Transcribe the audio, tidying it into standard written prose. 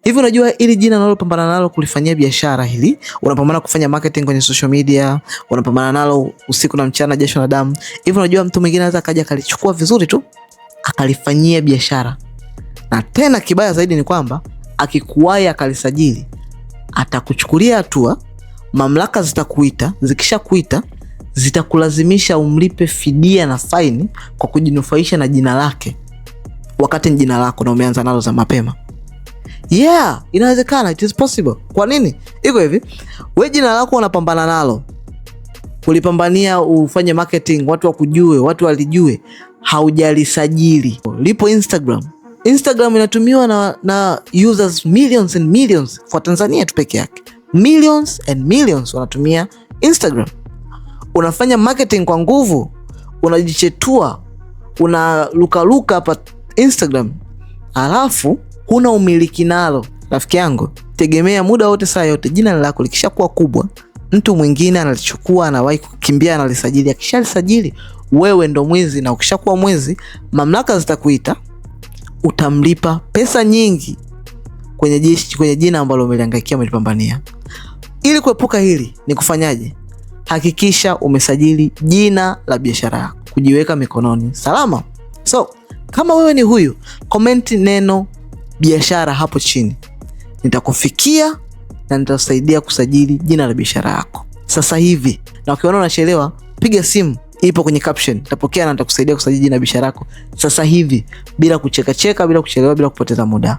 Hivi unajua ili jina unalopambana nalo kulifanyia biashara hili, unapambana kufanya marketing kwenye social media, unapambana nalo usiku na mchana, jasho na damu. Hivi unajua mtu mwingine anaweza kaja akalichukua vizuri tu akalifanyia biashara. Na tena kibaya zaidi ni kwamba akikuwahi akalisajili, atakuchukulia hatua, mamlaka zitakuita, zikishakuita zitakulazimisha umlipe fidia na faini kwa kujinufaisha na jina lake, wakati ni jina lako na umeanza nalo za mapema. Yeah, inawezekana, it is possible. Kwa nini? Iko hivi, wewe jina lako unapambana nalo, kulipambania ufanye marketing, watu wakujue, watu walijue, haujalisajili. Lipo Instagram. Instagram inatumiwa na users millions and millions for Tanzania tu peke yake. Millions and millions wanatumia Instagram. Unafanya marketing kwa nguvu, unajichetua, unaluka hapa Instagram, alafu huna umiliki nalo. Rafiki yangu, tegemea muda wote, saa yote, jina lako likishakuwa kubwa, mtu mwingine analichukua, anawahi kukimbia, analisajili. Akishalisajili, wewe ndo mwizi, na ukishakuwa mwizi, mamlaka zitakuita, utamlipa pesa nyingi kwenye jina ambalo umelihangaikia, umelipambania. Ili kuepuka hili ni kufanyaje? Hakikisha umesajili jina la biashara yako, kujiweka mikononi salama. So, kama wewe ni huyu, comment neno biashara hapo chini. Nitakufikia na nitakusaidia kusajili jina la biashara yako sasa hivi. Na ukiona unachelewa, piga simu, ipo kwenye caption. Nitapokea na nitakusaidia kusajili jina la biashara yako sasa hivi, bila kucheka, bila kuchelewa, bila kupoteza muda.